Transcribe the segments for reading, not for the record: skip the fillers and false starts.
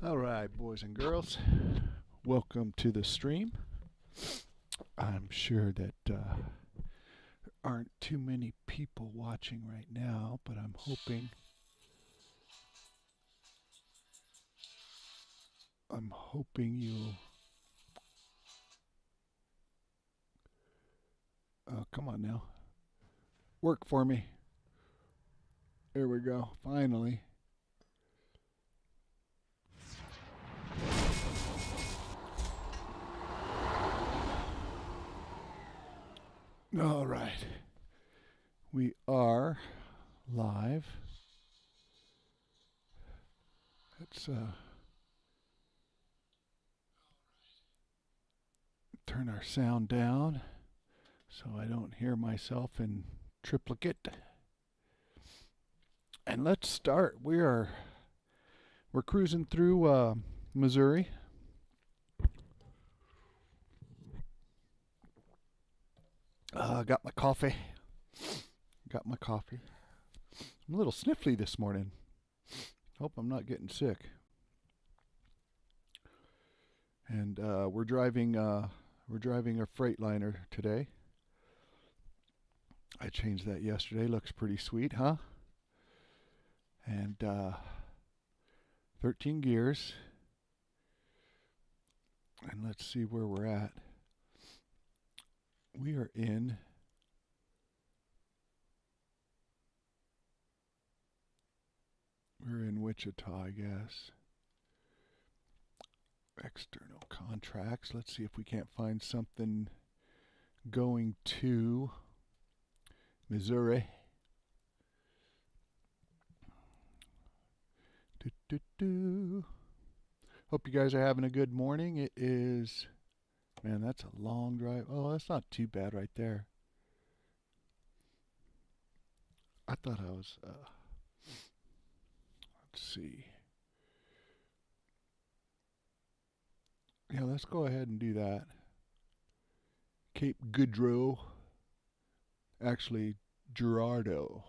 All right, boys and girls, welcome to the stream. I'm sure that there aren't too many people watching right now, but I'm hoping you'll. Oh, come on now, work for me. There we go. Finally. All right, we are live. Let's turn our sound down so I don't hear myself in triplicate. And let's start. We're cruising through Missouri. Got my coffee. I'm a little sniffly this morning. Hope I'm not getting sick. And we're driving a Freightliner today. I changed that yesterday. Looks pretty sweet, huh? And 13 gears. And let's see where we're at. We're in Wichita, I guess. External contracts. Let's see if we can't find something going to Missouri. Hope you guys are having a good morning. It is, man, that's a long drive. Oh, that's not too bad right there. I thought I was, let's see. Yeah, let's go ahead and do that. Cape Goodrow. Actually, Gerardo.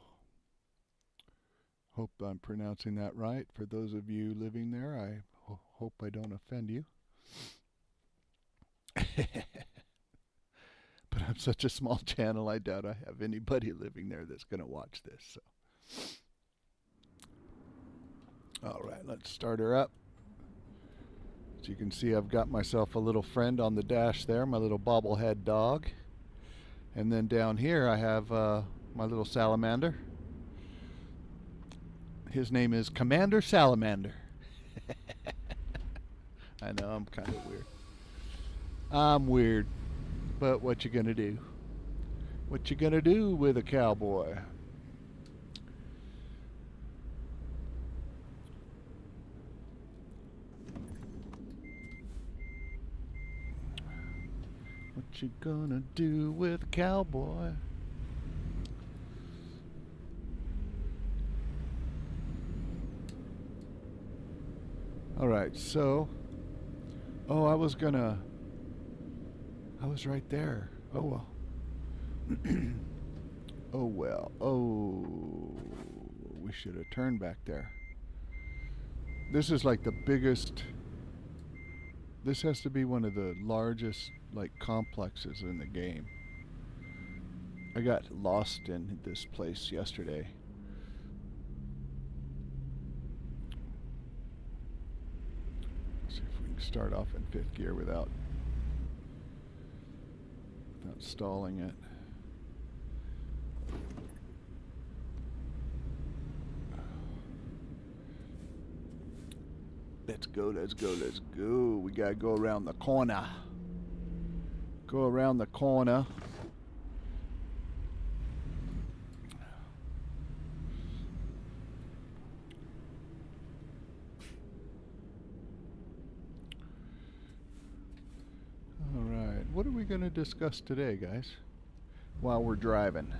Hope I'm pronouncing that right. For those of you living there, I hope I don't offend you. But I'm such a small channel, I doubt I have anybody living there that's going to watch this. So, all right, let's start her up. As you can see, I've got myself a little friend on the dash there, my little bobblehead dog. And then down here I have my little salamander. His name is Commander Salamander. I know, I'm kind of weird. I'm weird, but what you gonna do? What you gonna do with a cowboy? What you gonna do with a cowboy? All right, so, oh, I was right there. Oh well. Oh well. Oh, we should have turned back there. This is like the biggest. This has to be one of the largest like complexes in the game. I got lost in this place yesterday. Let's see if we can start off in fifth gear without stalling it. Let's go, let's go, let's go. We gotta go around the corner. Go around the corner. All right, what are we gonna discuss today, guys? While we're driving.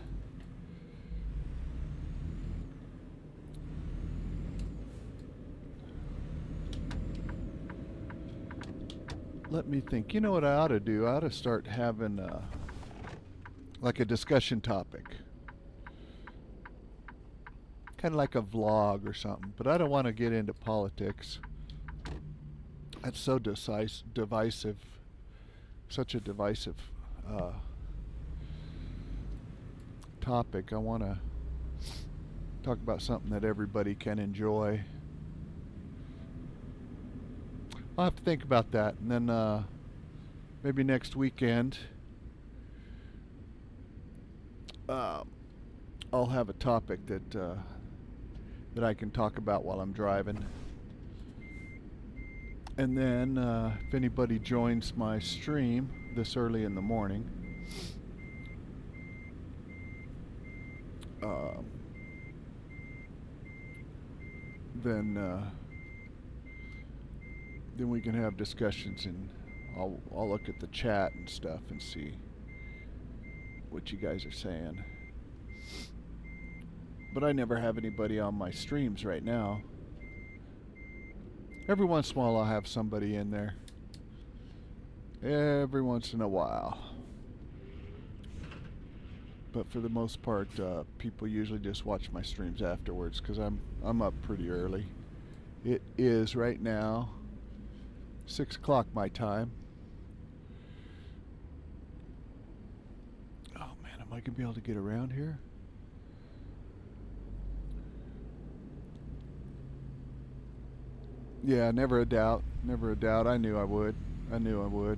Let me think. You know what I ought to do? I ought to start having like a discussion topic. Kind of like a vlog or something. But I don't want to get into politics. That's so divisive, such a divisive uh, topic. I want to talk about something that everybody can enjoy. I'll have to think about that, and then maybe next weekend I'll have a topic that I can talk about while I'm driving. And then if anybody joins my stream this early in the morning, then we can have discussions, and I'll look at the chat and stuff and see what you guys are saying. But I never have anybody on my streams right now. Every once in a while I'll have somebody in there. Every once in a while. But for the most part, people usually just watch my streams afterwards because I'm up pretty early. It is right now 6 o'clock my time. Oh man, am I gonna be able to get around here? Yeah, never a doubt. Never a doubt. I knew I would. I knew I would.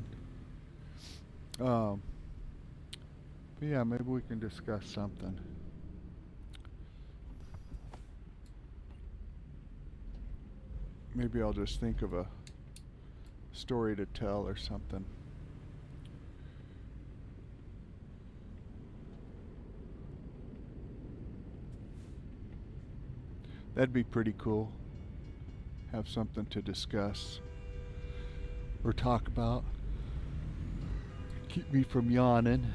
But yeah, maybe we can discuss something. Maybe I'll just think of a story to tell or something. That'd be pretty cool. Have something to discuss or talk about. Keep me from yawning.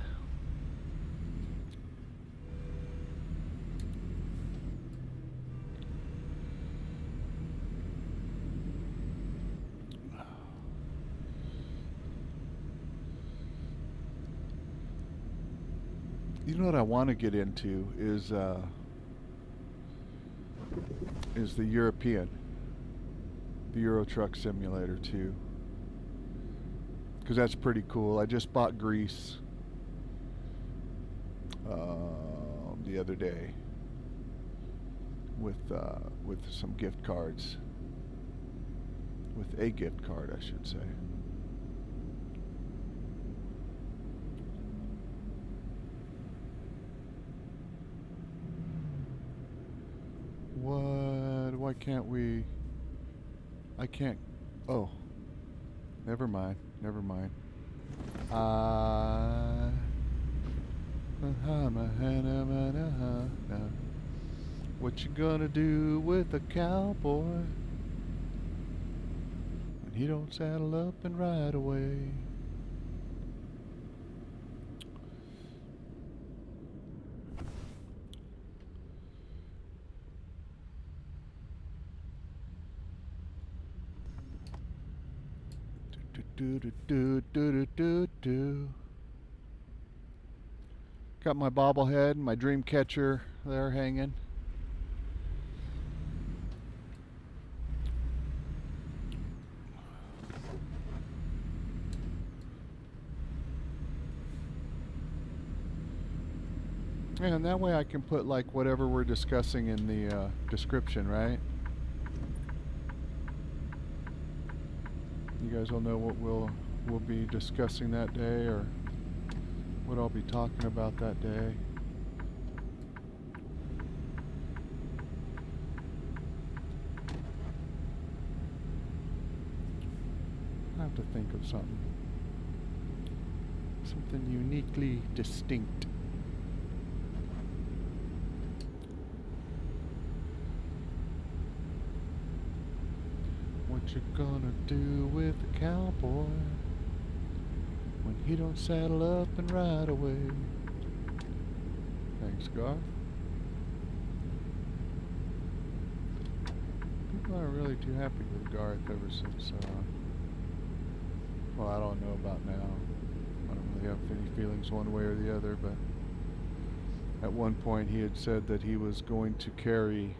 You know what I want to get into is the European, the Euro Truck Simulator 2, because that's pretty cool. I just bought Greece the other day with some gift cards, with a gift card, I should say. What? Why can't we? I can't. Oh. Never mind. Never mind. What you gonna do with a cowboy when he don't saddle up and ride away? Got my bobblehead and my dream catcher there hanging. And that way I can put like whatever we're discussing in the description, right? You guys will know what we'll be discussing that day, or what I'll be talking about that day. I have to think of something uniquely distinct. What you gonna do with a cowboy when he don't saddle up and ride away? Thanks, Garth. People aren't really too happy with Garth ever since, well, I don't know about now. I don't really have any feelings one way or the other, but at one point he had said that he was going to carry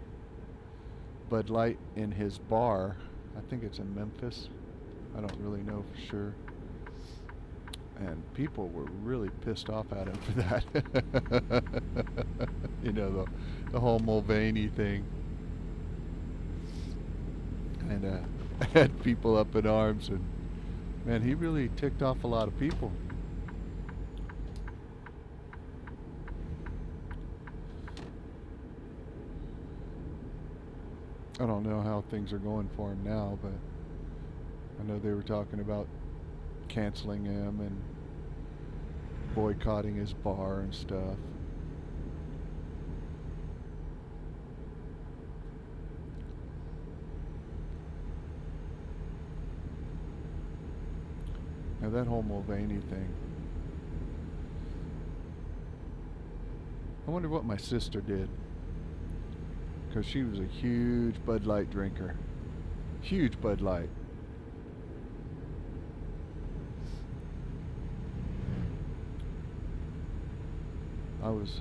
Bud Light in his bar. I think it's in Memphis. I don't really know for sure. And people were really pissed off at him for that. You know, the whole Mulvaney thing. And had people up in arms, and man, he really ticked off a lot of people. I don't know how things are going for him now, but I know they were talking about canceling him and boycotting his bar and stuff. Now that whole Mulvaney thing, I wonder what my sister did, because she was a huge Bud Light drinker. Huge Bud Light. I was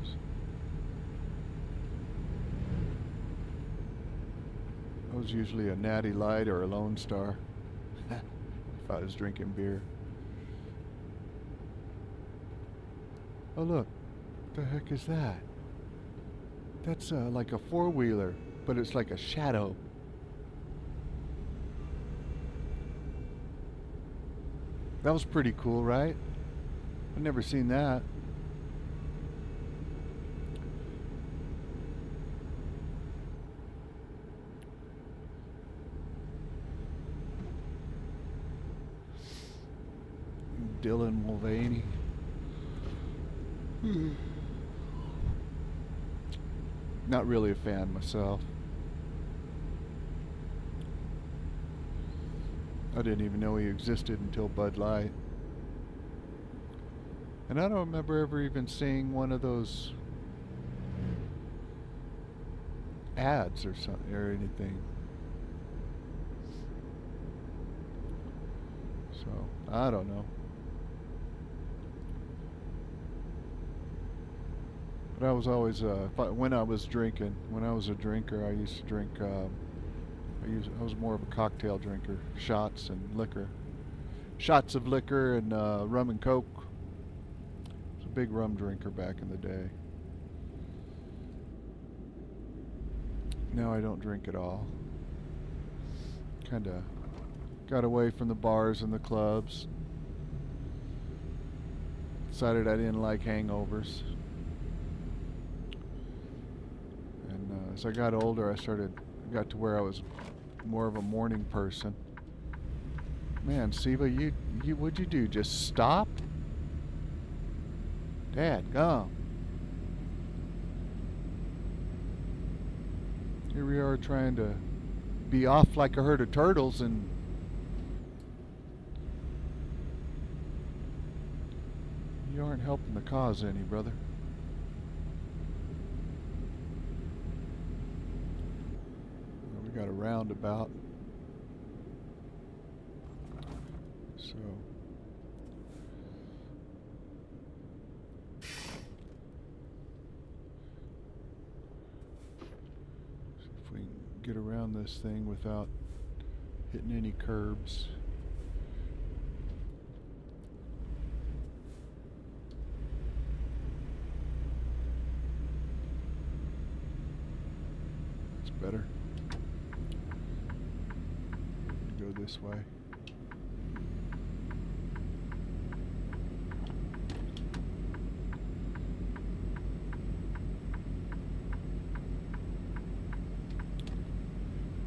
usually a Natty Light or a Lone Star if I was drinking beer. Oh look, what the heck is that? That's like a four-wheeler, but it's like a shadow. That was pretty cool, right? I've never seen that. Dylan Mulvaney. Not really a fan myself. I didn't even know he existed until Bud Light. And I don't remember ever even seeing one of those ads or something or anything. So, I don't know. But I was always, when I was drinking, when I was a drinker, I used to drink, I was more of a cocktail drinker, shots and liquor. Shots of liquor and rum and coke. I was a big rum drinker back in the day. Now I don't drink at all. Kinda got away from the bars and the clubs. Decided I didn't like hangovers. As I got older, I got to where I was more of a morning person. Man, Siva, what'd you do? Just stop? Dad, gum. Here we are trying to be off like a herd of turtles, and you aren't helping the cause any, brother. Got a roundabout, so see if we can get around this thing without hitting any curbs. That's better. This way.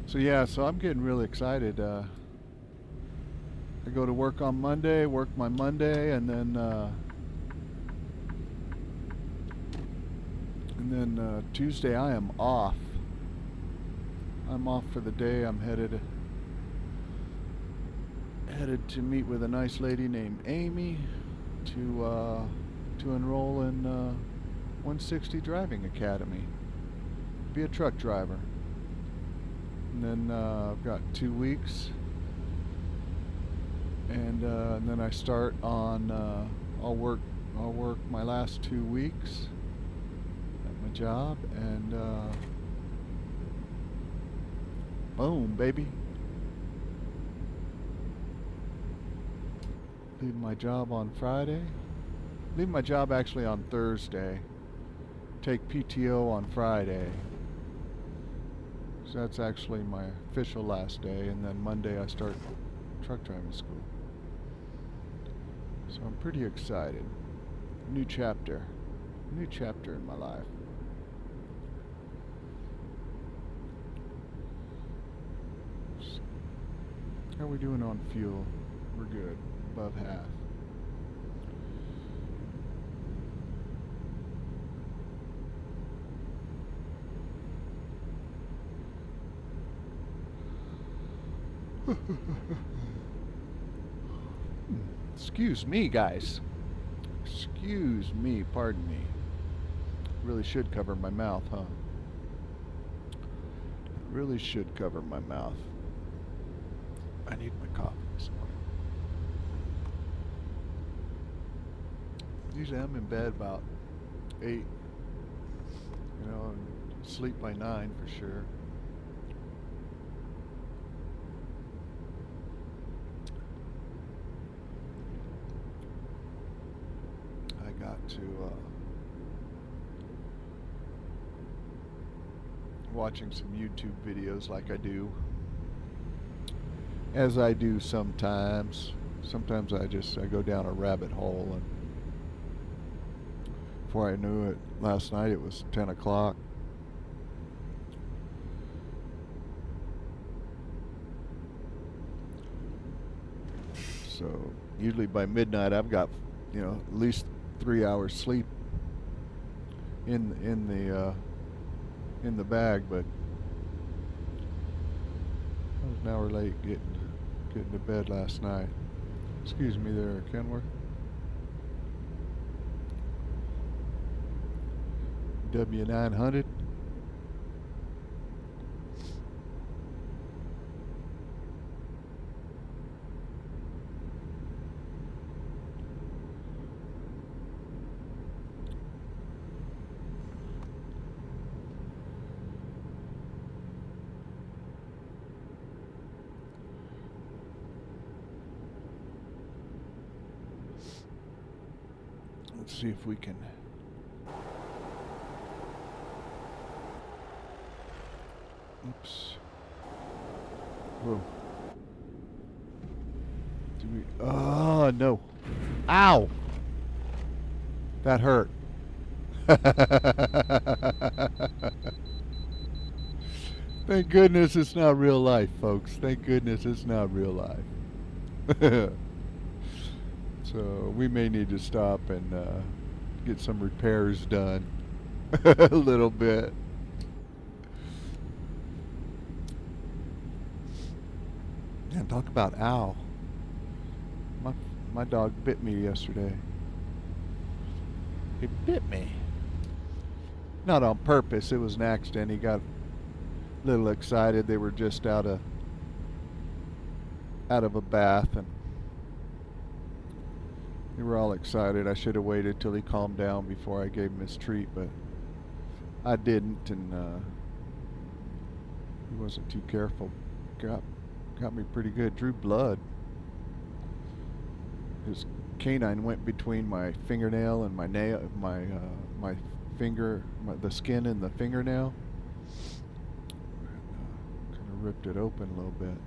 So yeah, so I'm getting really excited. I go to work on Monday, work my Monday, and then Tuesday I am off. I'm off for the day. I'm headed to meet with a nice lady named Amy to enroll in 160 Driving Academy. Be a truck driver. And then I've got 2 weeks, and then I start on. I'll work my last 2 weeks at my job, and boom, baby. Leave my job on Friday. Leave my job actually on Thursday. Take PTO on Friday. So that's actually my official last day, and then Monday I start truck driving school. So I'm pretty excited. New chapter. New chapter in my life. How are we doing on fuel? We're good. Above half. Excuse me, guys. Excuse me, pardon me. Really should cover my mouth, huh? Really should cover my mouth. I need my coffee this morning. Usually I'm in bed about 8, you know, and sleep by 9 for sure. I got to watching some YouTube videos like I do. As I do sometimes. Sometimes I go down a rabbit hole, and before I knew it, last night it was 10 o'clock. So usually by midnight I've got, you know, at least 3 hours sleep in the bag, but I was an hour late getting to bed last night. Excuse me there, Kenworth. W900. Let's see if we can. Oops. Whoa. Do we? Oh, no. Ow! That hurt. Thank goodness it's not real life, folks. Thank goodness it's not real life. So we may need to stop and get some repairs done a little bit. And talk about ow. My dog bit me yesterday. He bit me. Not on purpose. It was an accident. He got a little excited. They were just out of a bath, and they were all excited. I should have waited till he calmed down before I gave him his treat, but I didn't, and he wasn't too careful. Got me pretty good. Drew blood. His canine went between my fingernail and my nail, my finger, the skin in the fingernail. Kind of ripped it open a little bit.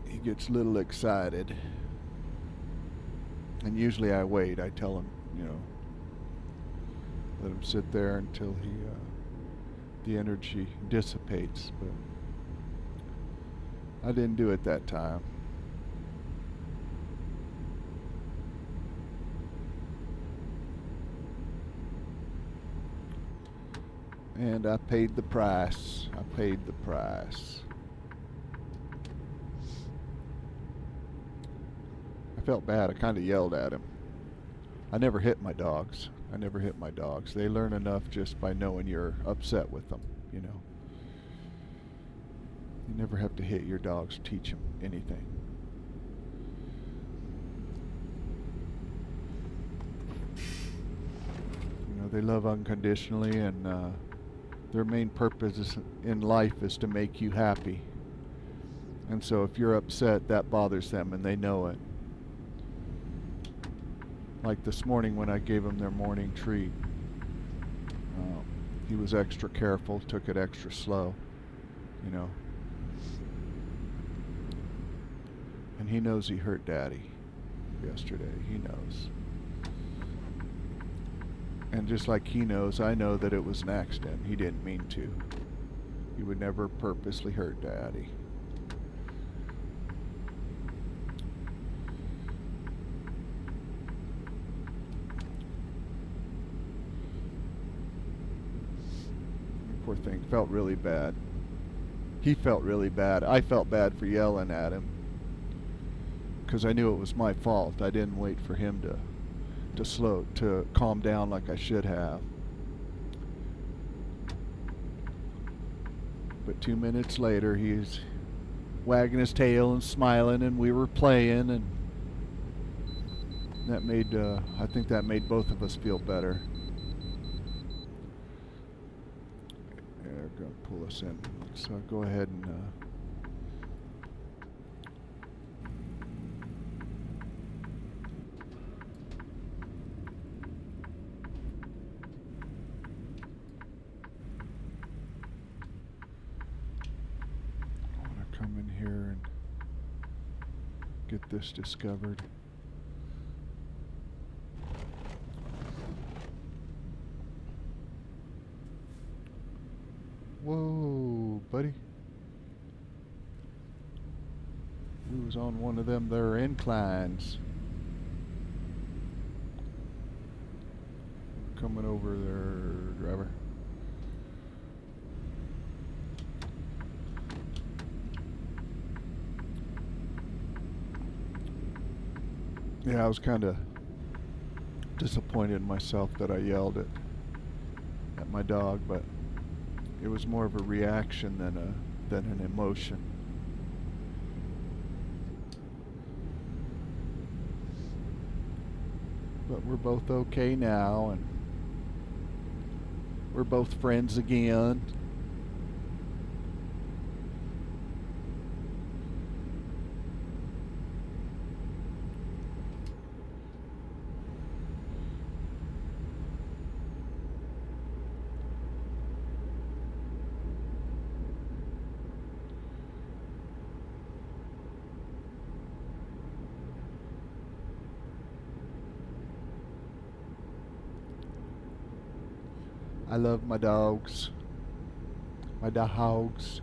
He gets a little excited, and usually I wait. I tell him, you know, let him sit there until the energy dissipates, but I didn't do it that time. And I paid the price. I paid the price. I felt bad. I kind of yelled at him. I never hit my dogs. They learn enough just by knowing you're upset with them, you know. You never have to hit your dogs to teach them anything. You know, they love unconditionally, and their main purpose in life is to make you happy. And so if you're upset, that bothers them and they know it. Like this morning when I gave them their morning treat. He was extra careful, took it extra slow, you know. And he knows he hurt Daddy yesterday. He knows. And just like he knows, I know that it was an accident. He didn't mean to. He would never purposely hurt Daddy. Poor thing. Felt really bad. He felt really bad. I felt bad for yelling at him, because I knew it was my fault. I didn't wait for him to calm down like I should have. But 2 minutes later, he's wagging his tail and smiling, and we were playing, and that made I think that made both of us feel better. They're gonna pull us in, so go ahead and come in here and get this discovered. Whoa, buddy. We was on one of them there inclines. Coming over there, driver. Yeah, I was kind of disappointed in myself that I yelled at my dog, but it was more of a reaction than an emotion. But we're both okay now, and we're both friends again. I love my dogs. My dogs.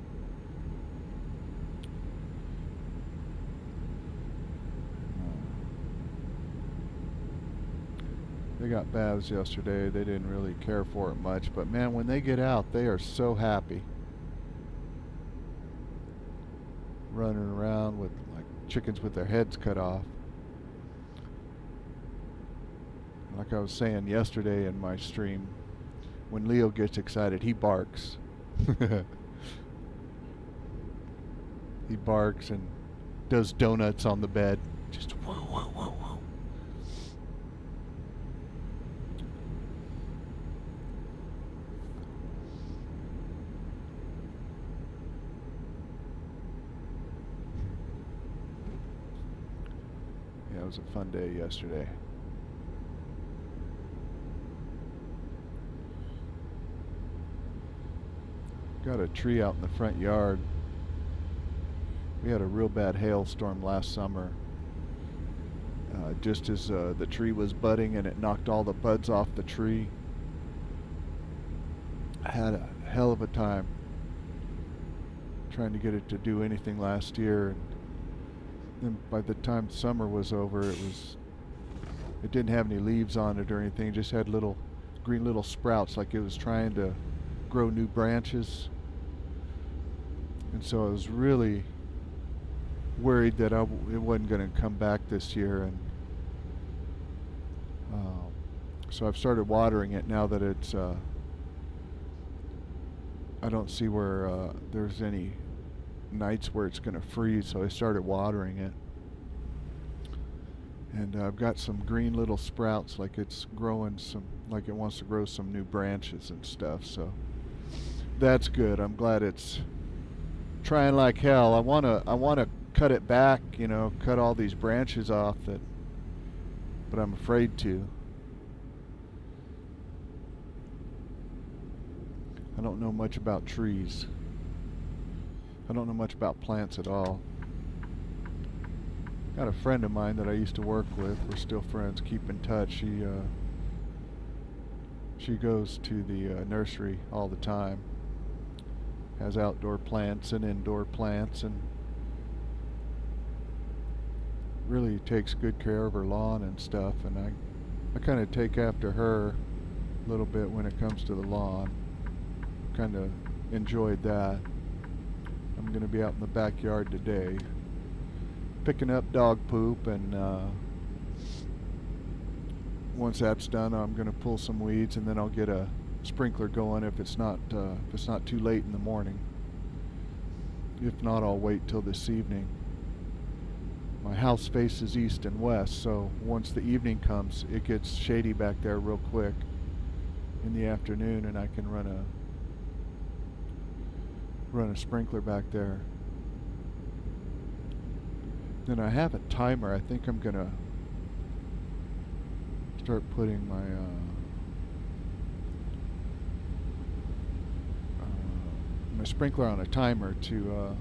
They got baths yesterday. They didn't really care for it much, but man, when they get out, they are so happy. Running around with like chickens with their heads cut off. Like I was saying yesterday in my stream, when Leo gets excited, he barks. He barks and does donuts on the bed. Just whoa, whoa, whoa, whoa. Yeah, it was a fun day yesterday. Got a tree out in the front yard. We had a real bad hailstorm last summer. Just as the tree was budding, and it knocked all the buds off the tree. I had a hell of a time trying to get it to do anything last year, and then by the time summer was over, it didn't have any leaves on it or anything. It just had little green little sprouts, like it was trying to grow new branches. And so I was really worried that it wasn't going to come back this year, and so I've started watering it now that it's I don't see where there's any nights where it's going to freeze, so I started watering it, and I've got some green little sprouts, like it's growing like it wants to grow some new branches and stuff, so that's good. I'm glad it's trying like hell. I wanna cut it back, cut all these branches off but I'm afraid to. I don't know much about trees. I don't know much about plants at all. Got a friend of mine that I used to work with. We're still friends, keep in touch. She goes to the nursery all the time. Has outdoor plants and indoor plants, and really takes good care of her lawn and stuff. And I kind of take after her a little bit when it comes to the lawn. Kind of enjoyed that. I'm going to be out in the backyard today picking up dog poop, and once that's done, I'm going to pull some weeds, and then I'll get a sprinkler going if it's not too late in the morning. If not, I'll wait till this evening. My house faces east and west, so once the evening comes, it gets shady back there real quick in the afternoon, and I can run a sprinkler back there. Then I have a timer. I think I'm gonna start putting my sprinkler on a timer to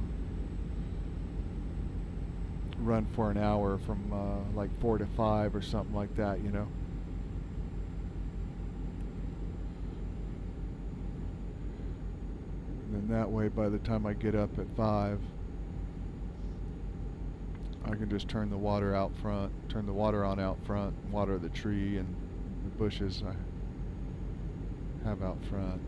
run for an hour from like 4 to 5 or something like that, And then that way, by the time I get up at 5, I can just turn the water on out front, water the tree and the bushes I have out front.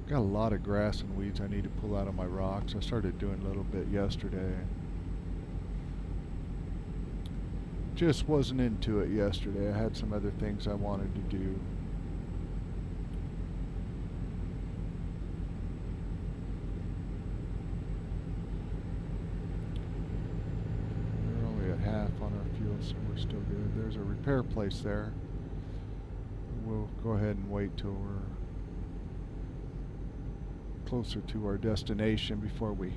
Got a lot of grass and weeds I need to pull out of my rocks. I started doing a little bit yesterday. Just wasn't into it yesterday. I had some other things I wanted to do. We're only at half on our fuel, so we're still good. There's a repair place there. We'll go ahead and wait till we're closer to our destination before we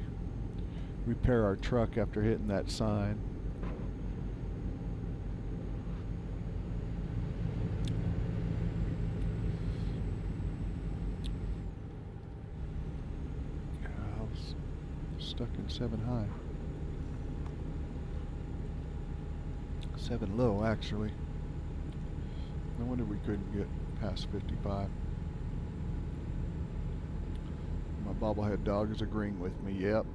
repair our truck after hitting that sign. I was stuck in 7 high. 7 low, actually. No wonder we couldn't get past 55. My bobblehead dog is agreeing with me. Yep.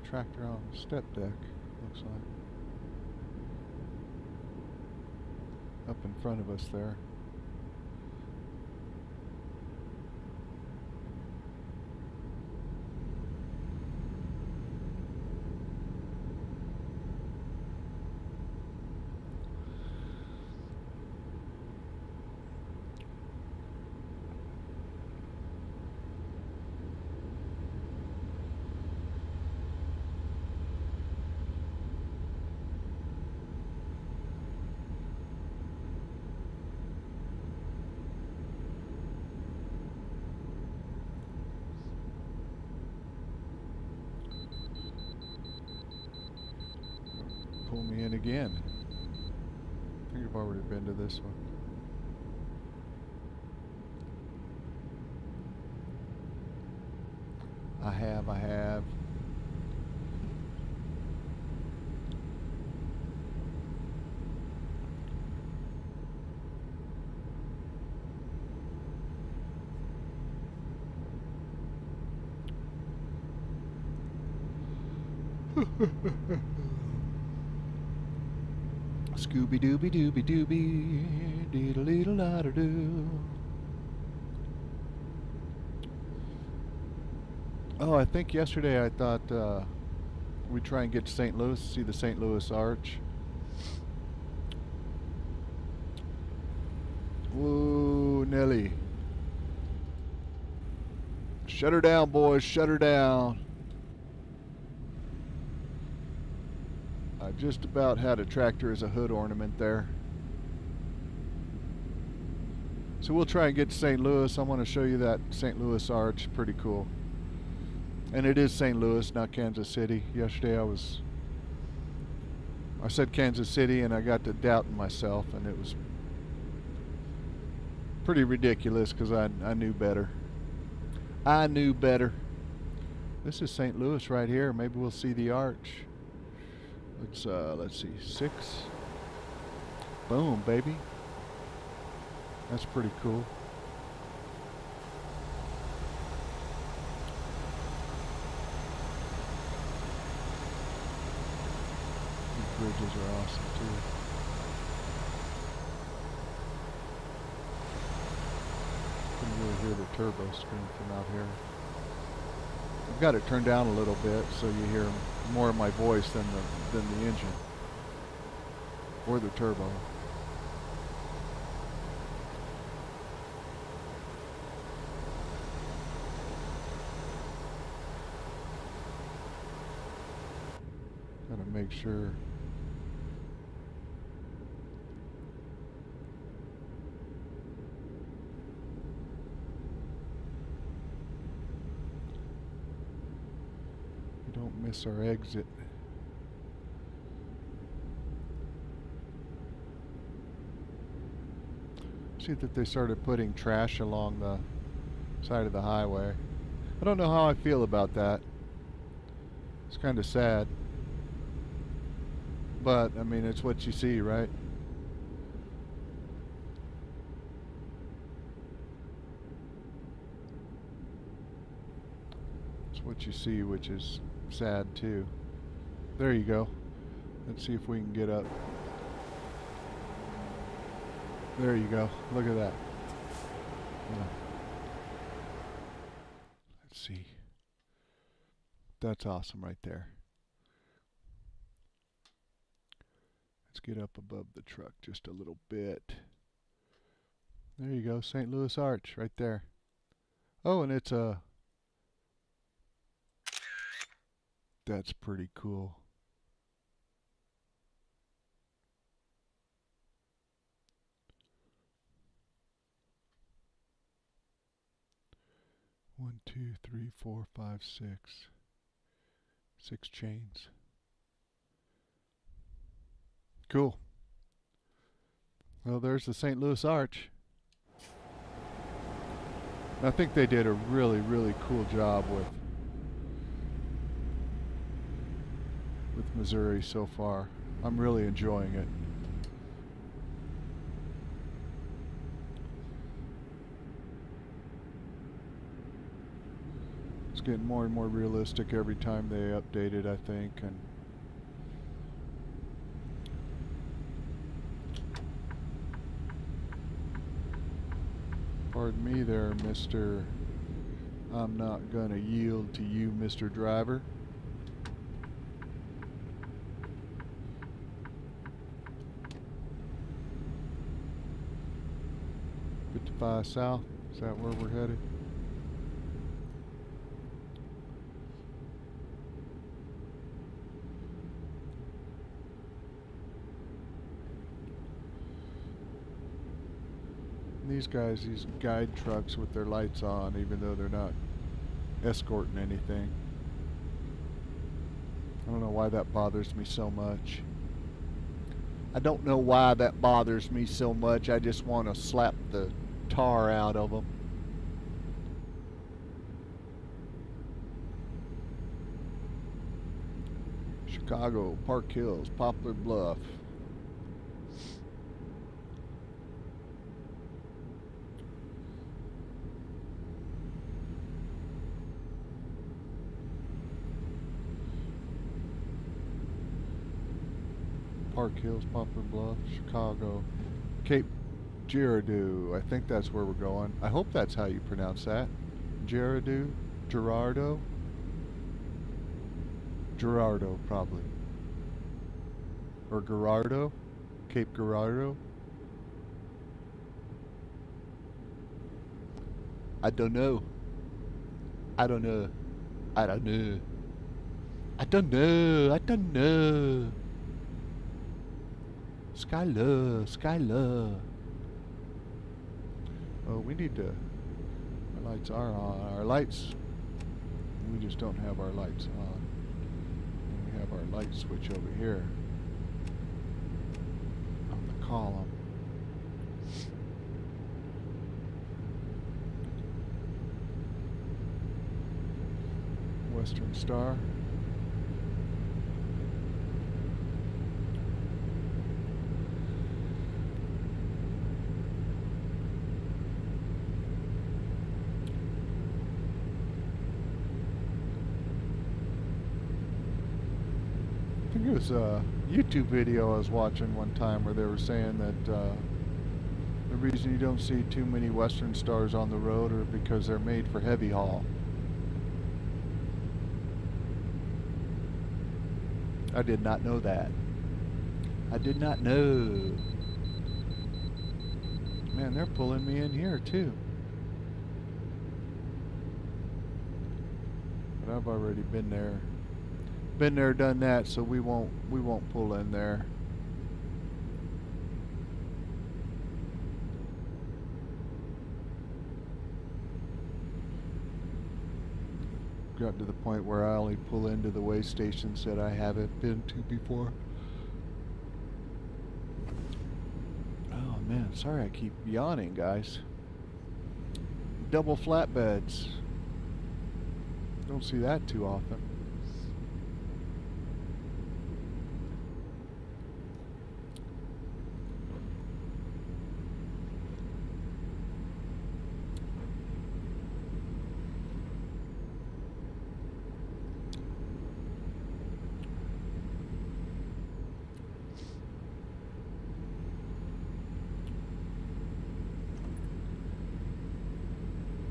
Tractor on the step deck, looks like. Up in front of us there. Pull me in again. I think I've already been to this one. I have. Scooby Dooby Dooby Dooby Deedle Deedle Da Da Doo. Oh, I think yesterday I thought we'd try and get to St. Louis, see the St. Louis Arch. Whoa, Nelly. Shut her down, boys. Shut her down. I just about had a tractor as a hood ornament there. So we'll try and get to St. Louis. I want to show you that St. Louis Arch. Pretty cool. And it is St. Louis, not Kansas City. Yesterday I said Kansas City and I got to doubting myself, and it was pretty ridiculous because I knew better. I knew better. This is St. Louis right here. Maybe we'll see the arch. Let's see, 6. Boom, baby. That's pretty cool. These bridges are awesome too. You can really hear the turbo scream from out here. I've got it turned down a little bit so you hear more of my voice than the engine or the turbo. Gotta make sure. We don't miss our exit. See that they started putting trash along the side of the highway. I don't know how I feel about that. It's kind of sad. But, I mean, it's what you see, right? It's what you see, which is sad, too. There you go. Let's see if we can get up. There you go. Look at that. Yeah. Let's see. That's awesome right there. Let's get up above the truck just a little bit. There you go. St. Louis Arch right there. Oh, and it's a... That's pretty cool. One, two, three, four, five, 6. 6 chains. Cool. Well, there's the St. Louis Arch. I think they did a really, really cool job with Missouri so far. I'm really enjoying it. It's getting more and more realistic every time they update it, I think, and pardon me there, Mr. I'm not gonna yield to you, Mr. Driver. South, is that where we're headed? These guys, these guide trucks with their lights on, even though they're not escorting anything. I don't know why that bothers me so much. I don't know why that bothers me so much. I just want to slap the tar out of them. Chicago, Park Hills, Poplar Bluff. Park Hills, Poplar Bluff, Chicago, Cape Girardeau. I think that's where we're going. I hope that's how you pronounce that. Girardeau? Girardeau? Gerardo, probably. Or Gerardo? Cape Gerardo? I don't know. I don't know. I don't know. I don't know. I don't know. Skylar, Skylar. Oh, we need to. Our lights are on. Our lights. We just don't have our lights on. And we have our light switch over here on the column. Western Star. I think it was a YouTube video I was watching one time where they were saying that the reason you don't see too many Western Stars on the road are because they're made for heavy haul. I did not know that. I did not know. Man, they're pulling me in here too. But I've already been there. Been there, done that, so we won't pull in there. Got to the point where I only pull into the way stations that I haven't been to before. Oh man, sorry I keep yawning, guys. Double flatbeds. Don't see that too often.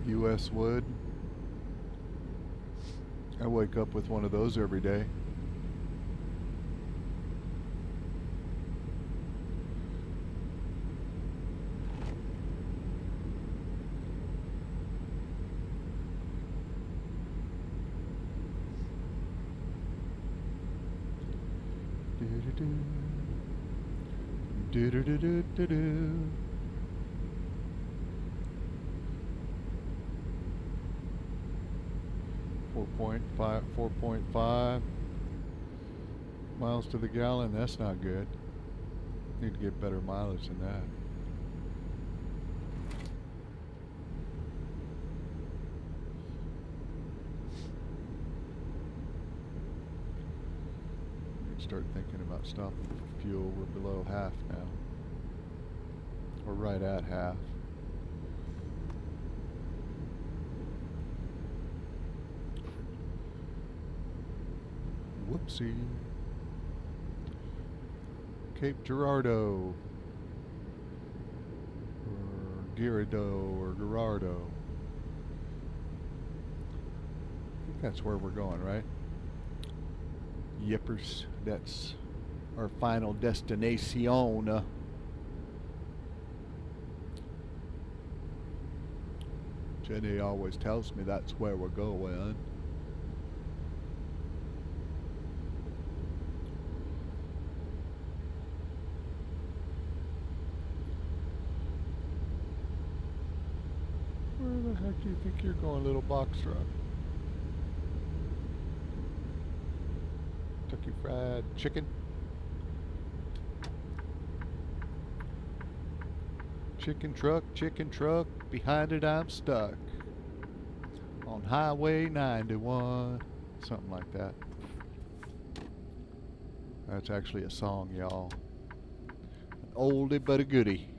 US Wood. I wake up with one of those every day. Do do do do do do. 4.5 miles to the gallon. That's not good. Need to get better mileage than that. Need to start thinking about stopping for fuel. We're below half now. We're right at half. Whoopsie. Cape Girardeau. Or Girardeau or Gerardo. I think that's where we're going, right? Yippers. That's our final destination. Jenny always tells me that's where we're going. Where the heck do you think you're going, little box truck? Kentucky Fried Chicken? Chicken truck, behind it I'm stuck. On Highway 91. Something like that. That's actually a song, y'all. An oldie but a goodie.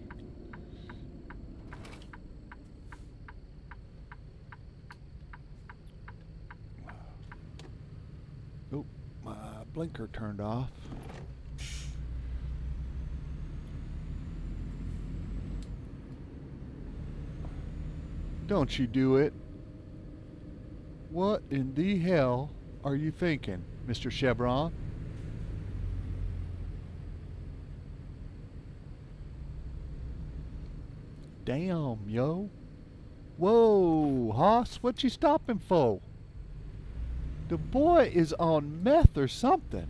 Oh, my blinker turned off. Don't you do it. What in the hell are you thinking? Mr. Chevron. Damn, yo. Whoa, Hoss, what you stopping for? The boy is on meth or something.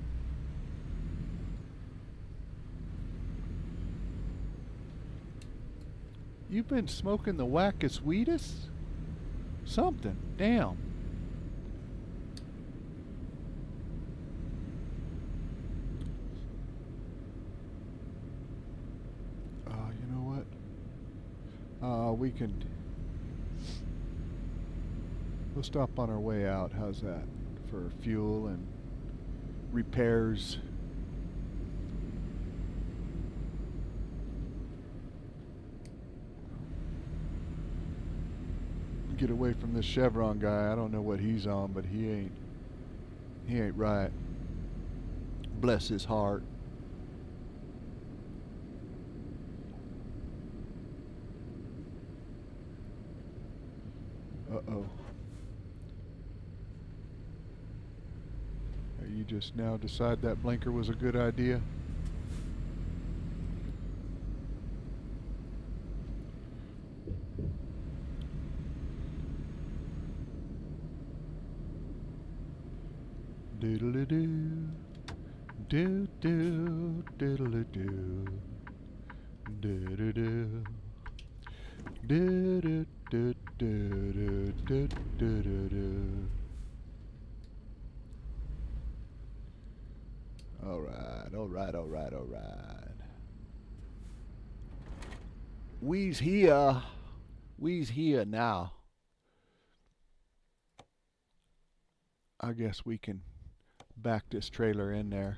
You've been smoking the wackest weedest? Something. Damn. You know what? We'll stop on our way out. How's that? For fuel and repairs. Get away from this Chevron guy. I don't know what he's on, but he ain't right. Bless his heart. Uh-oh. You just now decide that blinker was a good idea? Doodle-doo, doo-doo, diddle-doo, doo-doo-doo, doo-doo-doo-doo-doo-doo-doo-doo. All right, all right, all right, all right. We's here. We's here now. I guess we can back this trailer in there.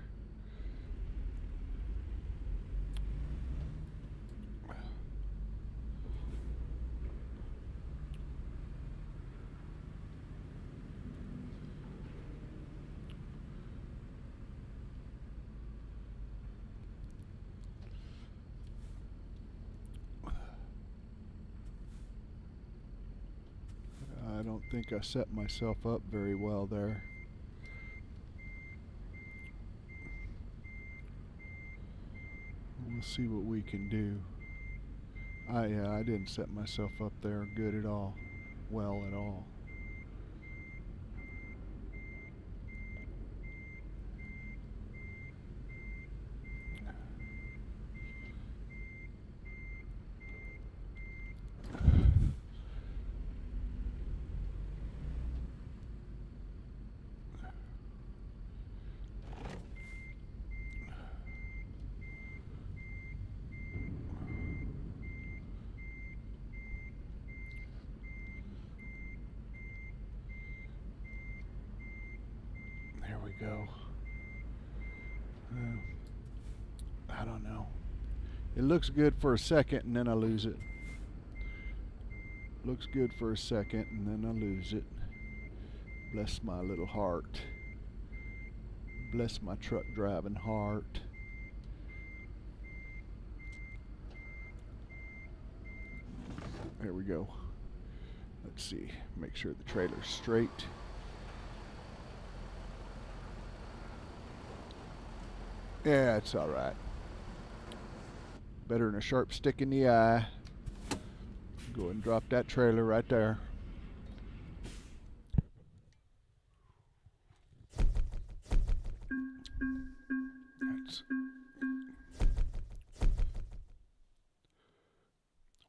I don't think I set myself up very well there. We'll see what we can do. I didn't set myself up there good at all. Well at all. There we go. I don't know. It looks good for a second and then I lose it. Looks good for a second and then I lose it. Bless my little heart. Bless my truck driving heart. There we go. Let's see. Make sure the trailer's straight. Yeah, it's all right. Better than a sharp stick in the eye. Go ahead and drop that trailer right there.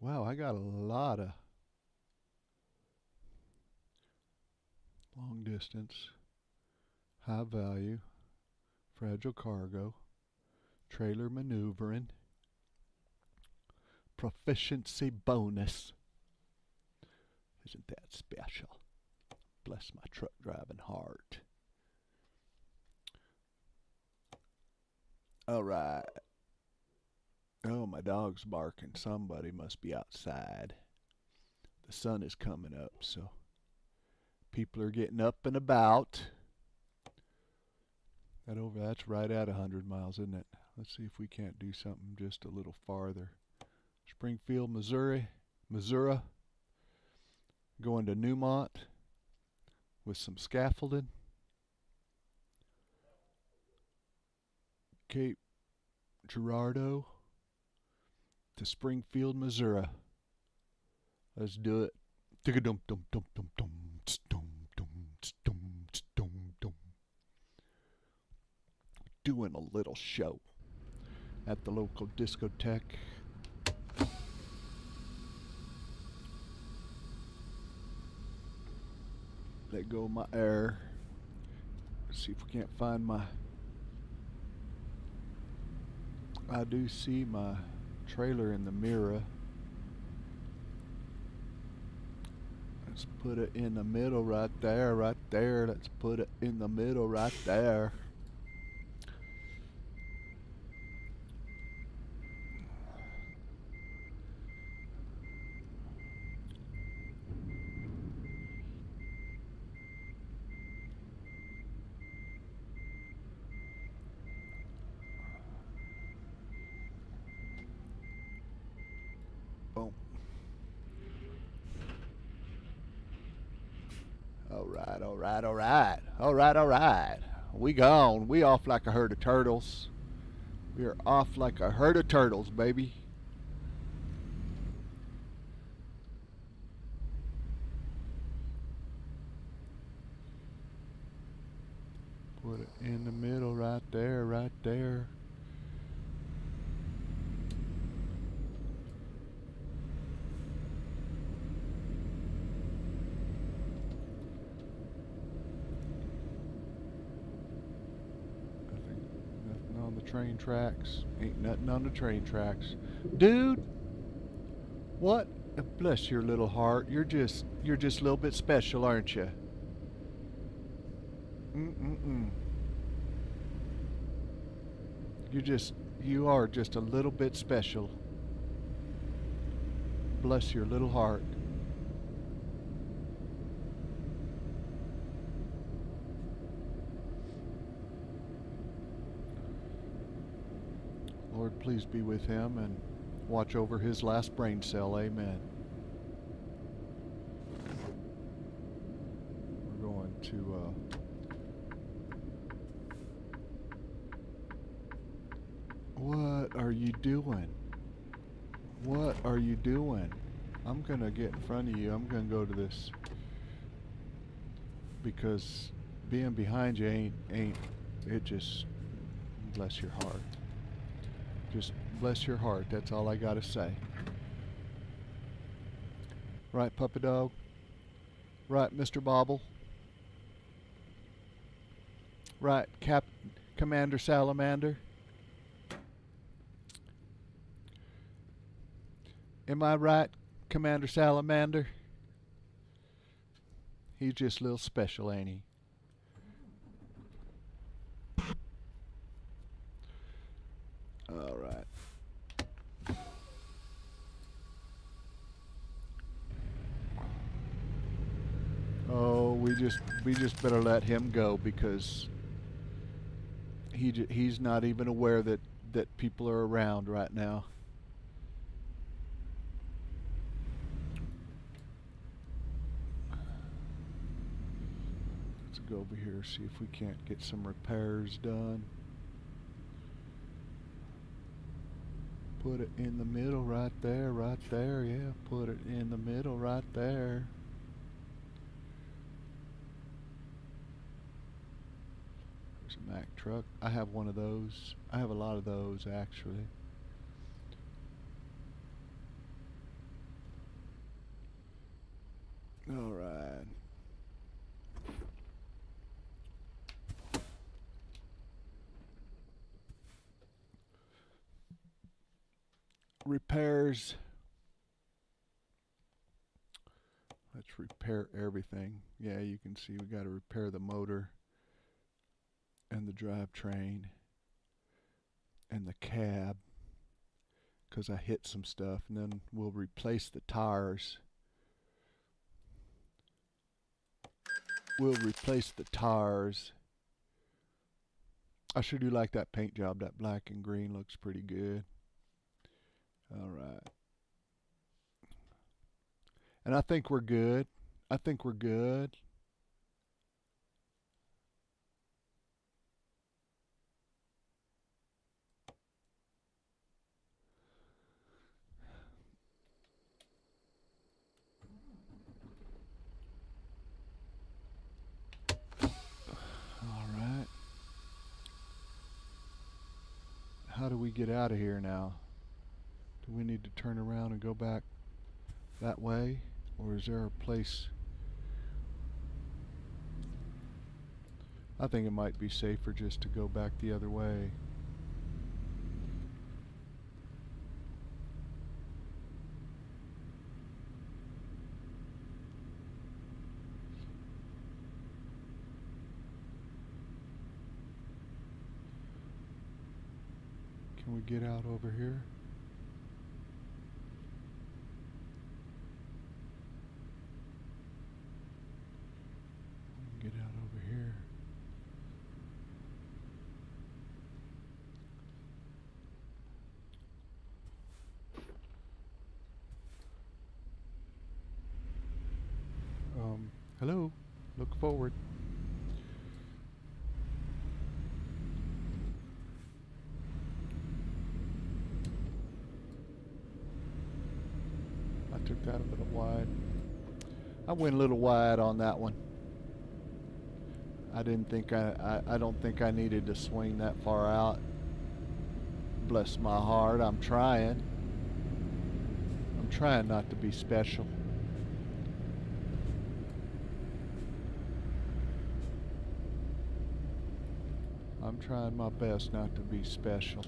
Wow, I got a lot of long distance, high value, fragile cargo, trailer maneuvering, proficiency bonus. Isn't that special? Bless my truck driving heart. All right. Oh, my dog's barking. Somebody must be outside. The sun is coming up, so people are getting up and about. That's right at 100 miles, isn't it? Let's see if we can't do something just a little farther. Springfield, Missouri. Going to Newmont with some scaffolding. Cape Girardeau to Springfield, Missouri. Let's do it. Doing a little show at the local discotheque. Let go of my air. See if we can't find my... I do see my trailer in the mirror. Let's put it in the middle right there, right there. Let's put it in the middle right there. Boom. All right, all right, all right. All right, all right. We gone. We off like a herd of turtles. We are off like a herd of turtles, baby. Put it in the middle right there, right there. Nothing on the train tracks. Ain't nothing on the train tracks. Dude, what? Bless your little heart. You're just a little bit special, aren't you? Mm-mm-mm. You are just a little bit special. Bless your little heart. Lord, please be with him and watch over his last brain cell. Amen. We're going to what are you doing? What are you doing? I'm gonna get in front of you. I'm gonna go to this because being behind you ain't it just bless your heart. Just bless your heart. That's all I gotta say. Right, puppy dog? Right, Mr. Bobble? Right, Commander Salamander? Am I right, Commander Salamander? He's just a little special, ain't he? All right. Oh, we just better let him go because he's not even aware that people are around right now. Let's go over here, see if we can't get some repairs done. Put it in the middle right there, yeah, put it in the middle right there. There's a Mack truck. I have one of those. I have a lot of those actually. All right. Repairs. Let's repair everything. Yeah, you can see we got to repair the motor and the drivetrain and the cab because I hit some stuff, and then we'll replace the tires. We'll replace the tires. I sure do like that paint job. That black and green looks pretty good. All right. And I think we're good. I think we're good. get out of here now? Do we need to turn around and go back that way? Or is there a place? I think it might be safer just to go back the other way. Can we get out over here? Get out over here. Hello? Look forward. I took that a little wide. I went a little wide on that one. I didn't think I don't think I needed to swing that far out. Bless my heart, I'm trying. I'm trying not to be special. I'm trying my best not to be special.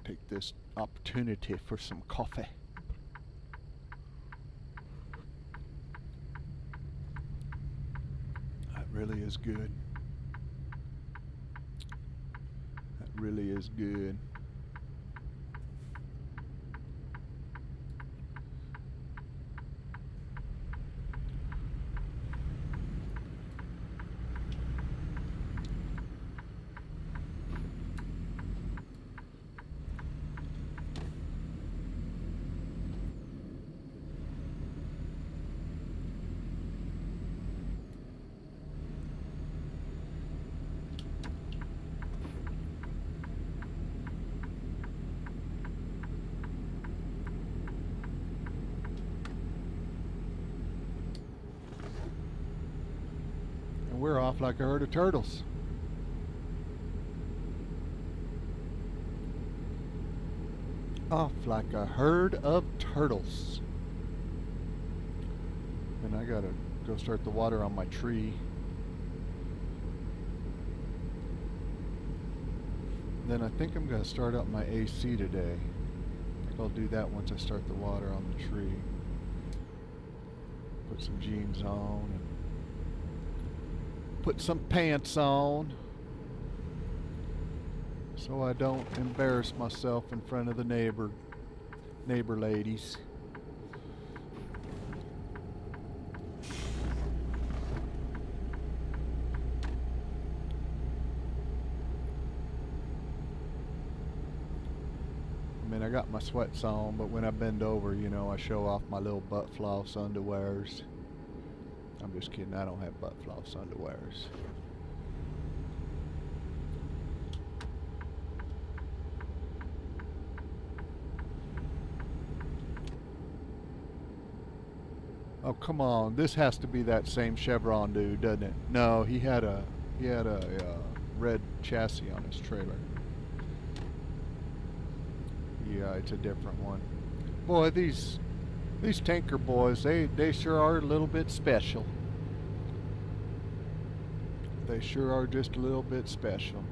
Take this opportunity for some coffee. That really is good. That really is good. We're off like a herd of turtles. Off like a herd of turtles. And I gotta go start the water on my tree. Then I think I'm gonna start up my AC today. I think I'll do that once I start the water on the tree. Put some jeans on and put some pants on so I don't embarrass myself in front of the neighbor ladies. I mean, I got my sweats on, but when I bend over, you know, I show off my little butt floss underwears. I'm just kidding, I don't have butt floss underwears. Oh, come on, this has to be that same Chevron dude, doesn't it? No, he had a red chassis on his trailer. Yeah, it's a different one. Boy, these tanker boys, they sure are a little bit special. They sure are just a little bit special.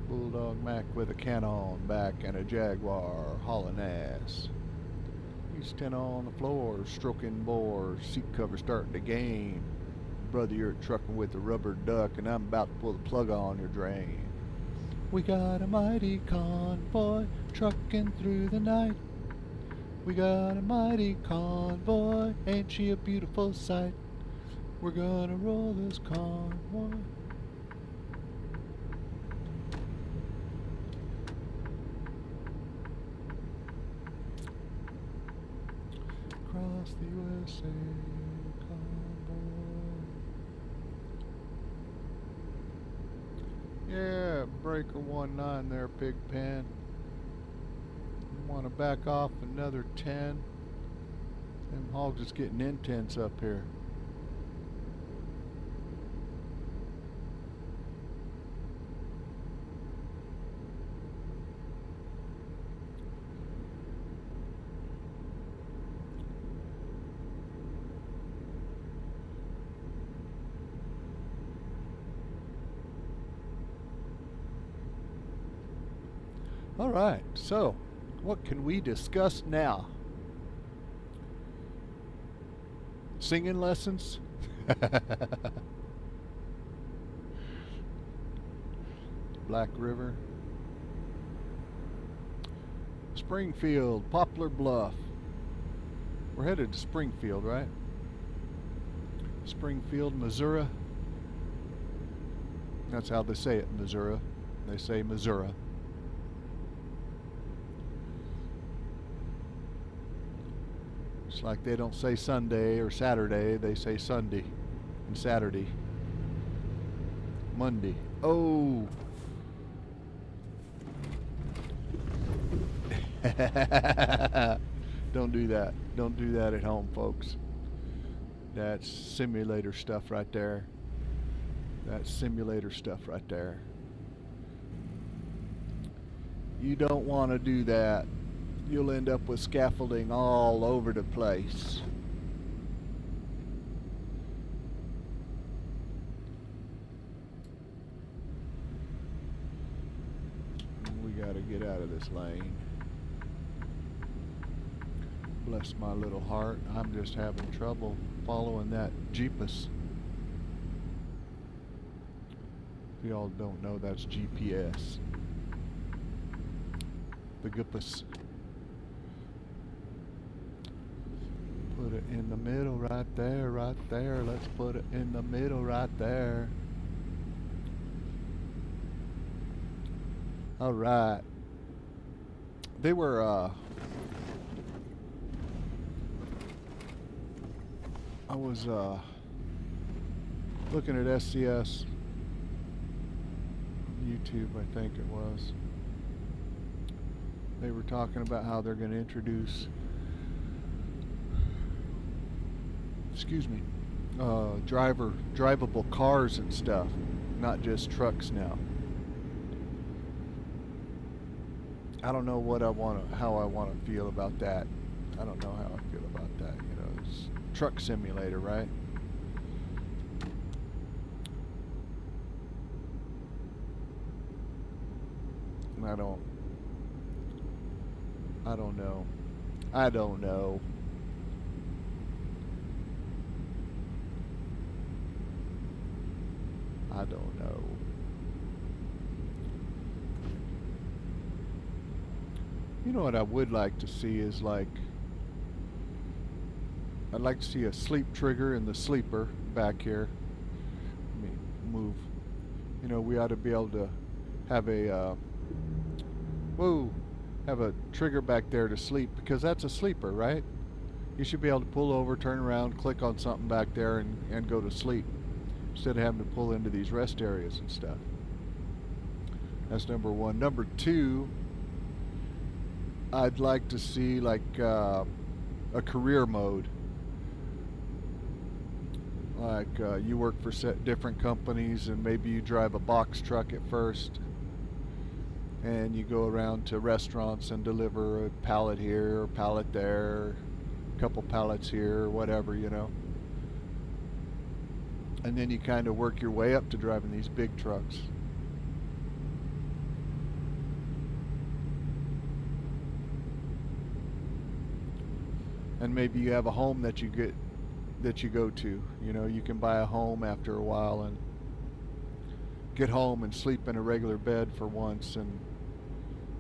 Bulldog Mac with a Canon back and a Jaguar hauling ass. He's 10 on the floor, stroking bores, seat cover starting to gain. Brother, you're trucking with a rubber duck and I'm about to pull the plug on your drain. We got a mighty convoy trucking through the night. We got a mighty convoy, ain't she a beautiful sight? We're gonna roll this convoy. Across the USA convoy. Yeah, breaker 19 there, Pig Pen. Want to back off another 10. Them hogs is getting intense up here. All right, so what can we discuss now? Singing lessons? Black River. Springfield, Poplar Bluff. We're headed to Springfield, right? Springfield, Missouri. That's how they say it, Missouri. They say Missouri. It's like they don't say Sunday or Saturday, they say Sunday and Saturday. Monday. Oh! Don't do that. Don't do that at home, folks. That's simulator stuff right there. That's simulator stuff right there. You don't want to do that. You'll end up with scaffolding all over the place. We gotta get out of this lane. Bless my little heart, I'm just having trouble following that Jeepus. If y'all don't know, that's GPS. The Goopus. Put it in the middle right there, right there. Let's put it in the middle right there. All right. They were, I was, looking at SCS, YouTube, I think it was. They were talking about how they're going to introduce, drivable cars and stuff, not just trucks now. I don't know how I want to feel about that. I don't know how I feel about that. You know, it's truck simulator, right? And I don't know. I don't know. I don't know. You know what I would like to see is like, I'd like to see a sleep trigger in the sleeper back here. Let me move. You know, we ought to be able to have a, have a trigger back there to sleep, because that's a sleeper, right? You should be able to pull over, turn around, click on something back there and go to sleep, instead of having to pull into these rest areas and stuff. That's number one. Number two, I'd like to see like a career mode. Like you work for different companies and maybe you drive a box truck at first and you go around to restaurants and deliver a pallet here or pallet there, a couple pallets here or whatever, you know. And then you kind of work your way up to driving these big trucks. And maybe you have a home that you go to. You know, you can buy a home after a while and get home and sleep in a regular bed for once, and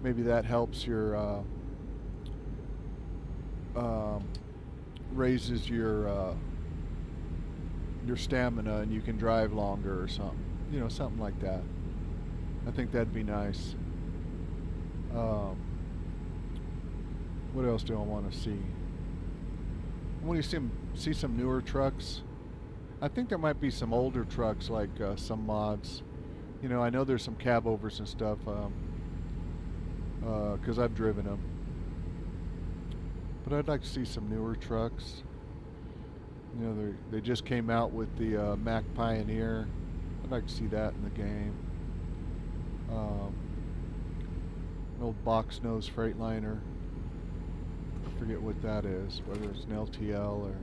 maybe that helps your raises your stamina and you can drive longer or something. You know, something like that. I think that'd be nice. What else do I want to see? When you see some newer trucks, I think there might be some older trucks, like some mods You know, I know there's some cab overs and stuff, 'cause I've driven them. But I'd like to see some newer trucks. You know, they just came out with the Mack Pioneer. I'd like to see that in the game. Um, an old box nose Freightliner. I forget what that is, whether it's an LTL or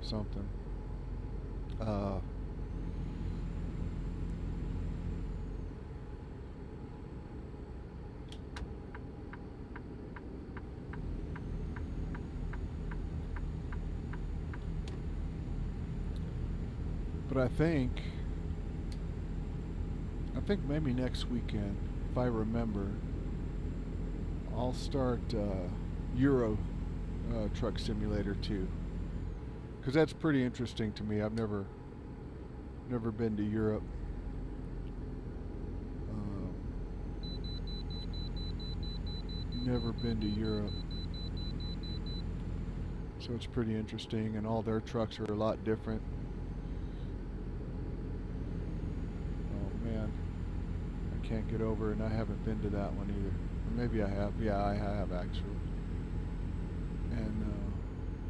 something. Uh, but I think maybe next weekend, if I remember, I'll start Euro Truck Simulator 2, because that's pretty interesting to me. I've never been to Europe. Never been to Europe, so it's pretty interesting, and all their trucks are a lot different. Oh man, I can't get over it, and I haven't been to that one either. Or maybe I have. Yeah, I have actually. And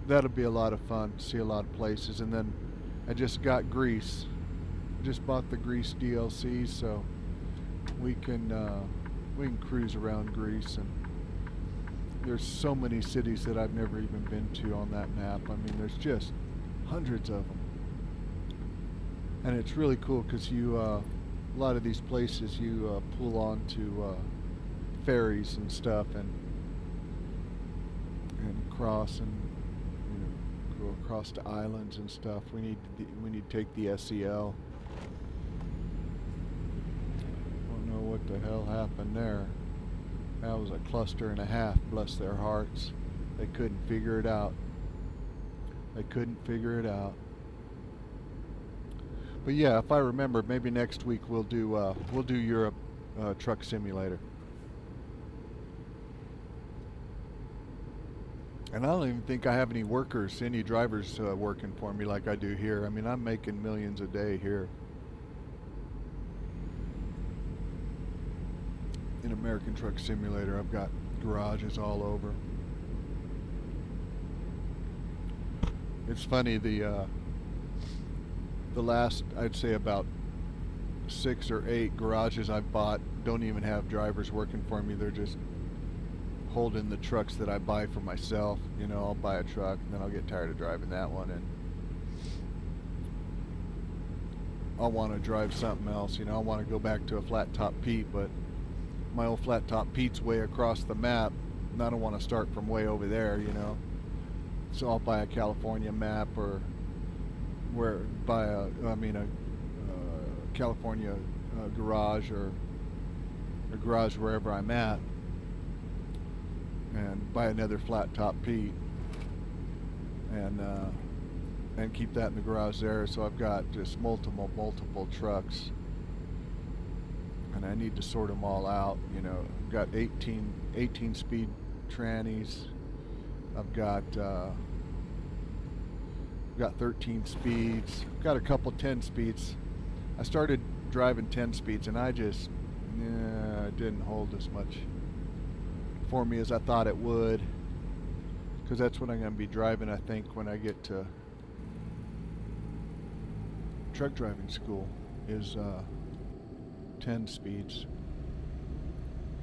that'll be a lot of fun. See a lot of places. And then I just got Greece. Just bought the Greece DLC, so we can cruise around Greece. And there's so many cities that I've never even been to on that map. I mean, there's just hundreds of them. And it's really cool because a lot of these places you pull onto ferries and stuff and cross and go across to islands and stuff. We need to take the SEL. Don't know what the hell happened there. That was a cluster and a half, bless their hearts. They couldn't figure it out. But yeah, if I remember, maybe next week we'll do Europe Truck Simulator. And I don't even think I have any workers, any drivers working for me like I do here. I mean, I'm making millions a day here in American Truck Simulator. I've got garages all over. It's funny, the last, I'd say about 6 or 8 garages I've bought don't even have drivers working for me. They're just holding the trucks that I buy for myself. You know, I'll buy a truck and then I'll get tired of driving that one and I'll want to drive something else. You know, I want to go back to a flat top Pete, but my old flat top Pete's way across the map and I don't want to start from way over there, you know. So I'll buy a California map or a California garage or a garage wherever I'm at, and buy another flat top Pete and keep that in the garage there. So I've got just multiple trucks, and I need to sort them all out. You know, I've got 18 speed trannies. I've got 13 speeds. I've got a couple 10 speeds. I started driving 10 speeds and it didn't hold as much for me as I thought it would, because that's what I'm going to be driving, I think, when I get to truck driving school, is 10 speeds.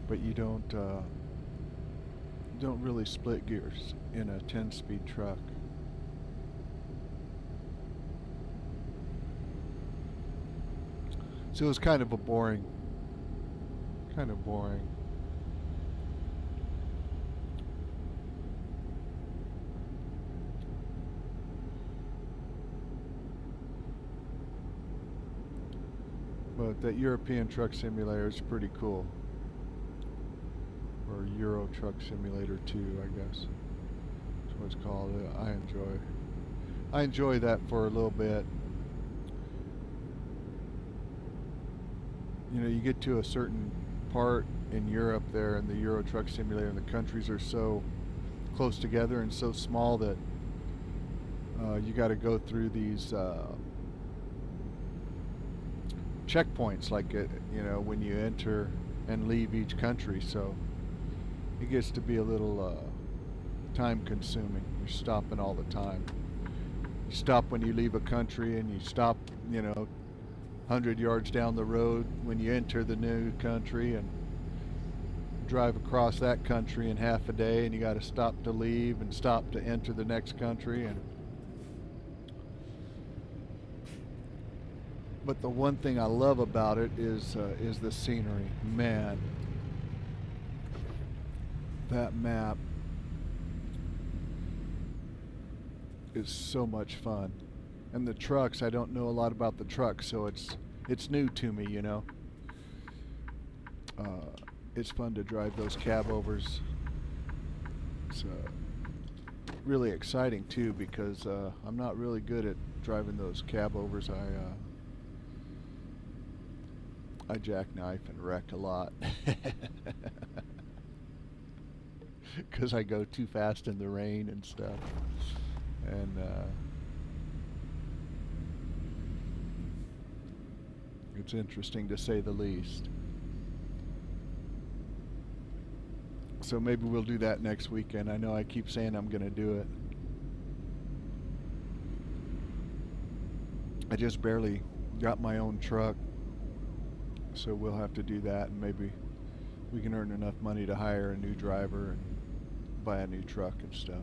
But you don't really split gears in a 10-speed truck. So it was kind of boring. But that European Truck Simulator is pretty cool. Or Euro Truck Simulator 2, I guess. That's what it's called. I enjoy that for a little bit. You know, you get to a certain part in Europe there in the Euro Truck Simulator, and the countries are so close together and so small that you got to go through these checkpoints, like when you enter and leave each country. So it gets to be a little time consuming. You're stopping all the time. You stop when you leave a country, and you stop, 100 yards down the road when you enter the new country, and drive across that country in half a day, and you got to stop to leave and stop to enter the next country. And but the one thing I love about it is the scenery. Man, that map is so much fun. And the trucks, I don't know a lot about the trucks, so it's new to me, It's fun to drive those cab overs. It's really exciting too, because I'm not really good at driving those cab overs. I jackknife and wreck a lot because I go too fast in the rain and stuff. And it's interesting, to say the least. So maybe we'll do that next weekend. I know I keep saying I'm going to do it. I just barely got my own truck, so we'll have to do that, and maybe we can earn enough money to hire a new driver and buy a new truck and stuff.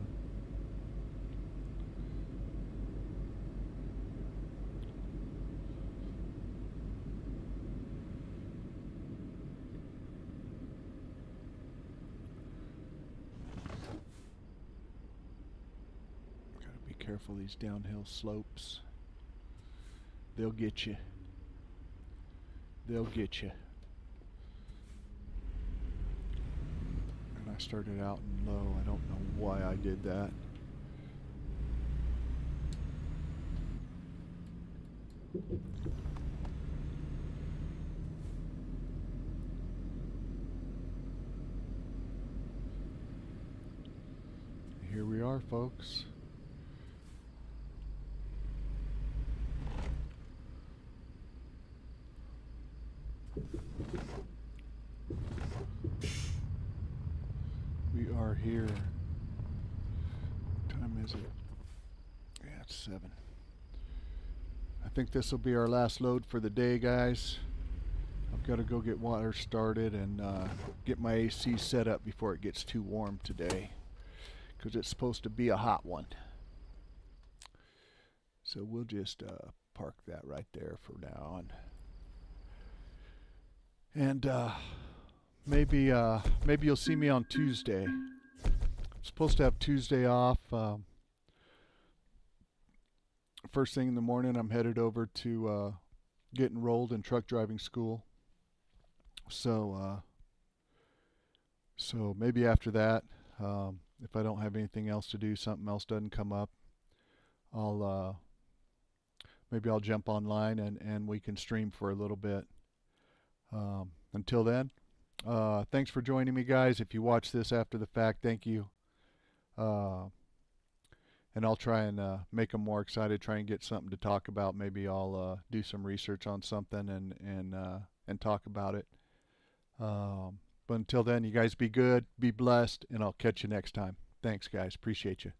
Gotta be careful, these downhill slopes. They'll get you. They'll get you. And I started out in low. I don't know why I did that. Here we are, folks. We are here. What time is it? Yeah, it's 7. I think this will be our last load for the day, guys. I've got to go get water started and get my AC set up before it gets too warm today, because it's supposed to be a hot one. So we'll just park that right there for now on. And maybe you'll see me on Tuesday. I'm supposed to have Tuesday off. First thing in the morning, I'm headed over to get enrolled in truck driving school. So maybe after that, if I don't have anything else to do, something else doesn't come up, maybe I'll jump online and we can stream for a little bit. Until then, thanks for joining me, guys. If you watch this after the fact, thank you. And I'll try and make them more excited, try and get something to talk about. Maybe I'll do some research on something and talk about it. But until then, you guys be good, be blessed, and I'll catch you next time. Thanks, guys. Appreciate you.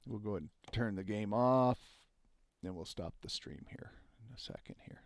We'll go ahead and turn the game off, and we'll stop the stream here in a second here.